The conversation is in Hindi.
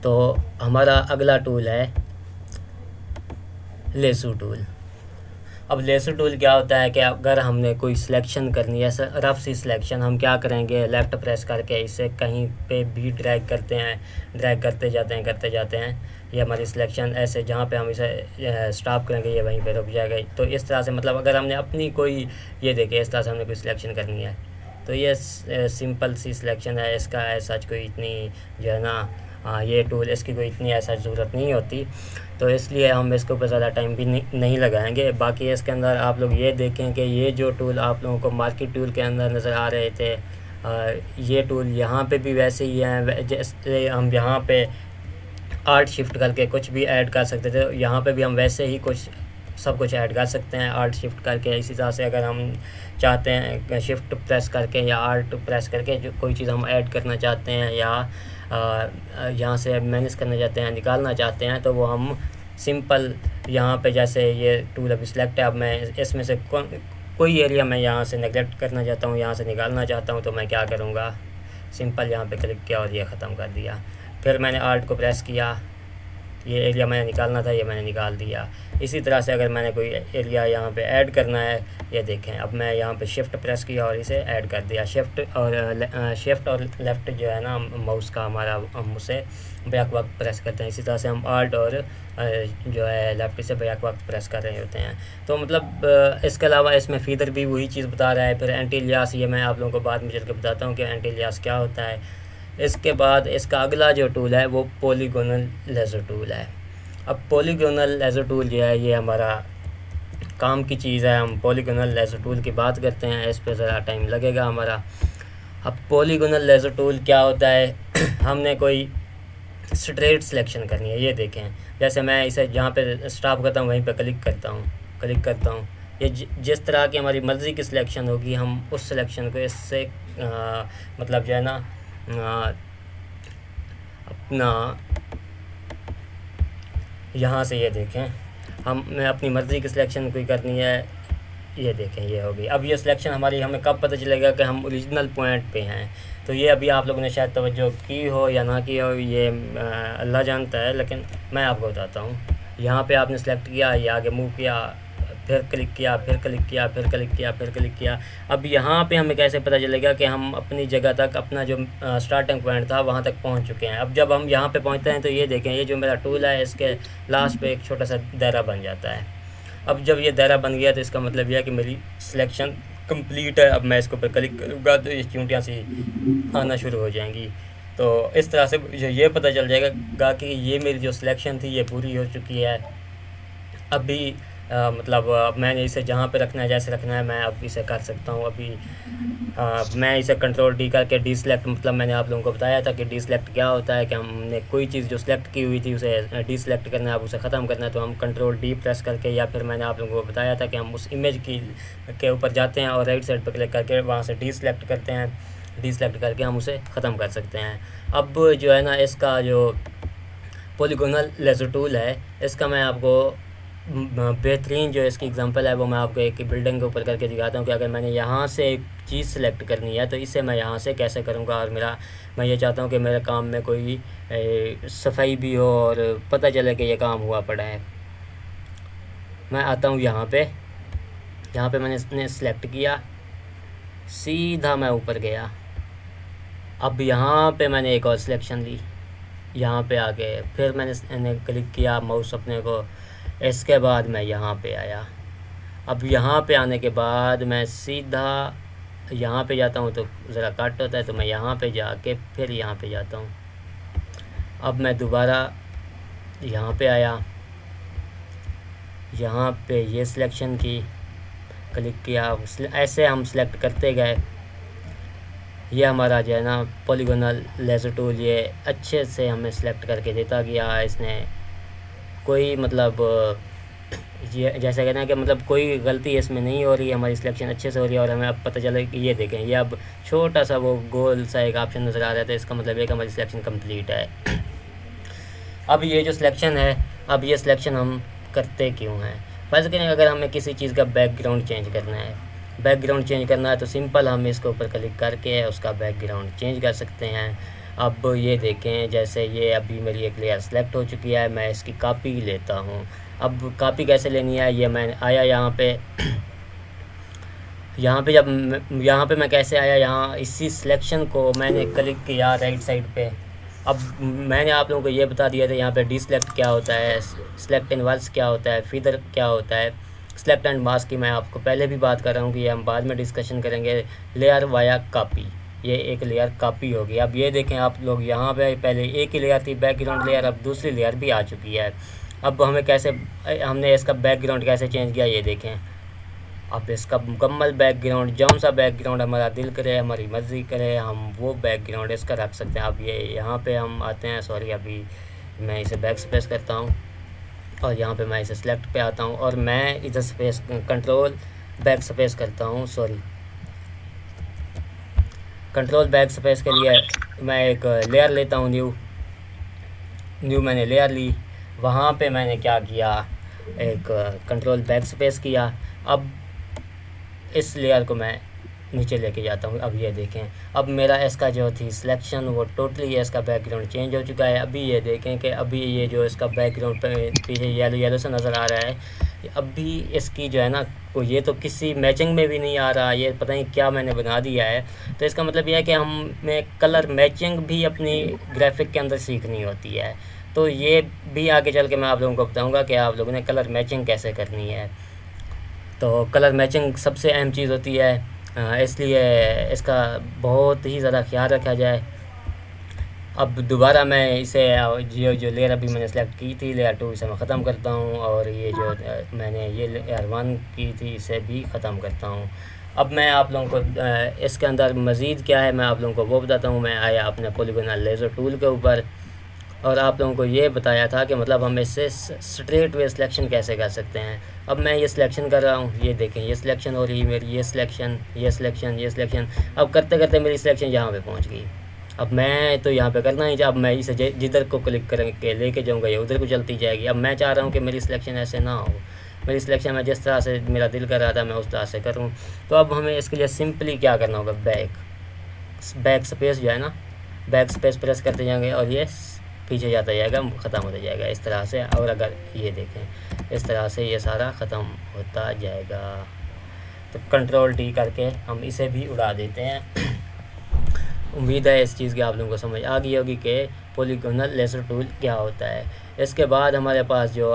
तो हमारा अगला टूल है लेसू टूल। अब लेसू टूल क्या होता है कि अगर हमने कोई सिलेक्शन करनी है, रफ सी सिलेक्शन, हम क्या करेंगे, लेफ़्ट प्रेस करके इसे कहीं पे भी ड्रैग करते हैं, ड्रैग करते जाते हैं। ये हमारी सिलेक्शन ऐसे जहाँ पे हम इसे स्टॉप करेंगे ये वहीं पे रुक जाएगा। तो इस तरह से मतलब अगर हमने अपनी कोई, ये देखिए इस तरह से हमने कोई सिलेक्शन करनी है तो ये सिंपल सी सिलेक्शन है। इसका ऐसा कोई इतनी जो है ना, ये टूल इसकी कोई इतनी ऐसा ज़रूरत नहीं होती, तो इसलिए हम इसके ऊपर ज़्यादा टाइम भी नहीं लगाएंगे। बाकी इसके अंदर आप लोग ये देखें कि ये जो टूल आप लोगों को मार्केट टूल के अंदर नज़र आ रहे थे, ये टूल यहाँ पे भी वैसे ही हैं। जैसे हम यहाँ पे आर्ट शिफ्ट करके कुछ भी ऐड कर सकते थे, यहाँ पे भी हम वैसे ही कुछ सब कुछ ऐड कर सकते हैं आर्ट शिफ्ट करके। इसी तरह से अगर हम चाहते हैं शिफ्ट प्रेस करके या आर्ट प्रेस करके जो कोई चीज़ हम ऐड करना चाहते हैं या यहाँ से मैनेज करना चाहते हैं, निकालना चाहते हैं, तो वो हम सिंपल यहाँ पे, जैसे ये टूल अभी सिलेक्ट है, अब मैं इसमें से कोई एरिया मैं यहाँ से नेगलेक्ट करना चाहता हूँ, यहाँ से निकालना चाहता हूँ, तो मैं क्या करूँगा, सिंपल यहाँ पे क्लिक किया और ये ख़त्म कर दिया। फिर मैंने आर्ट को प्रेस किया, ये एरिया मैंने निकालना था, ये मैंने निकाल दिया। इसी तरह से अगर मैंने कोई एरिया यहाँ पे ऐड करना है, ये देखें अब मैं यहाँ पे शिफ्ट प्रेस किया और इसे ऐड कर दिया। शिफ्ट और लेफ़्ट जो है ना माउस का हमारा, हम उसे बैक वक्त प्रेस करते हैं। इसी तरह से हम आर्ट और जो है लेफ़्ट से बैक वक्त प्रेस कर रहे होते हैं। तो मतलब इसके अलावा इसमें फीदर भी वही चीज़ बता रहा है। फिर एंटी एलियास, ये मैं आप लोगों को बाद में चल के बताता हूँ कि एंटी एलियास क्या होता है। इसके बाद इसका अगला जो टूल है वो पॉलीगोनल लेज़र टूल है। अब पॉलीगोनल लेज़र टूल जो है ये हमारा काम की चीज़ है। हम पॉलीगोनल लेज़र टूल की बात करते हैं, इस पर ज़रा टाइम लगेगा हमारा। अब पॉलीगोनल लेज़र टूल क्या होता है, हमने कोई स्ट्रेट सिलेक्शन करनी है। ये देखें, जैसे मैं इसे जहाँ पे स्टॉप करता हूँ वहीं पे क्लिक करता हूँ। ये जिस तरह की हमारी मर्ज़ी की सिलेक्शन होगी, हम उस सिलेक्शन को इससे मतलब जो है ना अपना यहाँ से, ये देखें हमें अपनी मर्ज़ी की सिलेक्शन कोई करनी है, ये देखें ये होगी। अब ये सिलेक्शन हमारी, हमें कब पता चलेगा कि हम ओरिजिनल पॉइंट पे हैं, तो ये अभी आप लोगों ने शायद तवज्जो की हो या ना की हो, ये अल्लाह जानता है, लेकिन मैं आपको बताता हूँ। यहाँ पे आपने सेलेक्ट किया, ये आगे मूव किया, फिर क्लिक किया, फिर क्लिक किया, फिर क्लिक किया, फिर क्लिक किया। अब यहाँ पे हमें कैसे पता चलेगा कि हम अपनी जगह तक, अपना जो स्टार्टिंग पॉइंट था वहाँ तक पहुँच चुके हैं। अब जब हम यहाँ पे पहुँचते हैं तो ये देखें, ये जो मेरा टूल है इसके लास्ट पे एक छोटा सा दायरा बन जाता है। अब जब ये दायरा बन गया तो इसका मतलब यह है कि मेरी सिलेक्शन कंप्लीट है। अब मैं इसको पर क्लिक करूँगा तो ये चूंटियाँ सी आना शुरू हो जाएंगी। तो इस तरह से ये पता चल जाएगा कि ये मेरी जो सिलेक्शन थी ये पूरी हो चुकी है। अभी मतलब मैंने इसे जहाँ पे रखना है, जैसे रखना है, मैं अब इसे कर सकता हूँ। अभी मैं इसे कंट्रोल डी करके डी सेलेक्ट, मतलब मैंने आप लोगों को बताया था कि डी सेलेक्ट क्या होता है, कि हमने कोई चीज़ जो सिलेक्ट की हुई थी उसे डी सेलेक्ट करना है, अब उसे ख़त्म करना है, तो हम कंट्रोल डी प्रेस करके, या फिर मैंने आप लोगों को बताया था कि हम उस इमेज के ऊपर जाते हैं और राइट साइड पर क्लिक करके वहाँ से डी सेलेक्ट करते हैं। डी सेलेक्ट करके हम उसे ख़त्म कर सकते हैं। अब जो है ना, इसका जो पॉलीगोनल लेज़र टूल है, इसका मैं आपको बेहतरीन जो इसकी एग्जांपल है वो मैं आपको एक बिल्डिंग के ऊपर करके दिखाता हूँ कि अगर मैंने यहाँ से एक चीज़ सेलेक्ट करनी है तो इसे मैं यहाँ से कैसे करूँगा। और मैं ये चाहता हूँ कि मेरे काम में कोई सफाई भी हो और पता चले कि ये काम हुआ पड़ा है। मैं आता हूँ यहाँ पे मैंने सेलेक्ट किया, सीधा मैं ऊपर गया। अब यहाँ पे मैंने एक और सिलेक्शन ली, यहाँ पे आके फिर मैंने क्लिक किया माउस अपने को, इसके बाद मैं यहाँ पे आया। अब यहाँ पे आने के बाद मैं सीधा यहाँ पे जाता हूँ तो ज़रा कट होता है, तो मैं यहाँ पे जाके फिर यहाँ पे जाता हूँ। अब मैं दोबारा यहाँ पे आया, यहाँ पे ये सिलेक्शन की, क्लिक किया, ऐसे हम सिलेक्ट करते गए। ये हमारा जो है ना पॉलीगोनल लेज़र टूल ये अच्छे से हमें सेलेक्ट करके देता गया। इसने कोई मतलब ये जैसा कहना है कि मतलब कोई गलती इसमें नहीं हो रही है, हमारी सिलेक्शन अच्छे से हो रही है। और हमें अब पता चला कि ये देखें, ये अब छोटा सा वो गोल सा एक ऑप्शन नज़र आ रहा था, इसका मतलब ये कि हमारी सिलेक्शन कंप्लीट है। अब ये जो सिलेक्शन है, अब ये सिलेक्शन हम करते क्यों हैं? फर्ज़ करें अगर हमें किसी चीज़ का बैकग्राउंड चेंज करना है, तो सिंपल हम इसके ऊपर क्लिक करके उसका बैकग्राउंड चेंज कर सकते हैं। अब ये देखें, जैसे ये अभी मेरी एक लेयर सेलेक्ट हो चुकी है, मैं इसकी कॉपी लेता हूँ। अब कॉपी कैसे लेनी है, ये मैं आया यहाँ पे यहाँ पे मैं कैसे आया, यहाँ इसी सिलेक्शन को मैंने क्लिक किया राइट साइड पे। अब मैंने आप लोगों को ये बता दिया था यहाँ पे डीसेलेक्ट क्या होता है, सेलेक्ट इनवर्स क्या होता है, फीदर क्या होता है, सेलेक्ट एंड मास्क की मैं आपको पहले भी बात कर रहा हूँ कि ये हम बाद में डिस्कशन करेंगे। लेयर वाया कॉपी, ये एक लेयर कॉपी होगी। अब ये देखें आप लोग, यहाँ पे पहले एक ही लेयर थी बैकग्राउंड लेयर, अब दूसरी लेयर भी आ चुकी है। अब हमें कैसे, हमने इसका बैकग्राउंड कैसे चेंज किया, ये देखें। अब इसका मुकम्मल बैकग्राउंड, जौन सा बैकग्राउंड हमारा दिल करे, हमारी मर्ज़ी करे, हम वो बैकग्राउंड इसका रख सकते हैं। अब ये यहाँ पे हम आते हैं, सॉरी अभी मैं इसे बैक स्पेस करता हूँ और यहाँ पे मैं इसे सेलेक्ट पे आता हूँ और मैं इधर स्पेस कंट्रोल बैक स्पेस करता हूँ, सॉरी कंट्रोल बैक स्पेस के लिए मैं एक लेयर लेता हूँ, न्यू मैंने लेयर ली। वहाँ पे मैंने क्या किया, एक कंट्रोल बैक स्पेस किया। अब इस लेयर को मैं नीचे लेके जाता हूँ। अब ये देखें, अब मेरा इसका जो थी सिलेक्शन वो टोटली इसका बैकग्राउंड चेंज हो चुका है। अभी ये देखें कि अभी ये जो इसका बैकग्राउंड पे पीछे येलो येलो से नज़र आ रहा है, अभी इसकी जो है ना, को ये तो किसी मैचिंग में भी नहीं आ रहा, ये पता नहीं क्या मैंने बना दिया है। तो इसका मतलब यह है कि हमें कलर मैचिंग भी अपनी ग्राफिक के अंदर सीखनी होती है। तो ये भी आगे चल के मैं आप लोगों को बताऊँगा कि आप लोगों ने कलर मैचिंग कैसे करनी है। तो कलर मैचिंग सबसे अहम चीज़ होती है, इसलिए इसका बहुत ही ज़्यादा ख्याल रखा जाए। अब दोबारा मैं इसे जो लेयर अभी मैंने सेलेक्ट की थी लेयर 2, इसे मैं ख़त्म करता हूँ और ये जो मैंने ये लेयर 1 की थी इसे भी ख़त्म करता हूँ। अब मैं आप लोगों को इसके अंदर मज़ीद क्या है मैं आप लोगों को वो बताता हूँ। मैं आया अपने पॉलीगोनल लेज़र टूल के ऊपर और आप लोगों को ये बताया था कि मतलब हम इससे स्ट्रेट वे सिलेक्शन कैसे कर सकते हैं। अब मैं ये सिलेक्शन कर रहा हूँ, ये देखें ये सिलेक्शन हो रही है मेरी, ये सिलेक्शन, ये सिलेक्शन, ये सिलेक्शन। अब करते करते मेरी सिलेक्शन यहाँ पे पहुँच गई। अब मैं तो यहाँ पे करना ही, अब मैं इसे जिधर को क्लिक करके लेके जाऊँगा ये उधर को चलती जाएगी। अब मैं चाह रहा हूँ कि मेरी सिलेक्शन ऐसे ना हो, मेरी सिलेक्शन मैं जिस तरह से मेरा दिल कर रहा था मैं उस तरह से करूँ। तो अब हमें इसके लिए सिंपली क्या करना होगा, बैक स्पेस जो है ना, बैक स्पेस प्रेस करते जाएंगे और ये पीछे जाता जाएगा, ख़त्म होता जाएगा इस तरह से। और अगर ये देखें इस तरह से ये सारा ख़त्म होता जाएगा। तो कंट्रोल टी करके हम इसे भी उड़ा देते हैं। उम्मीद है इस चीज़ की आप लोगों को समझ आ गई होगी कि पॉलीगोनल लेज़र टूल क्या होता है। इसके बाद हमारे पास जो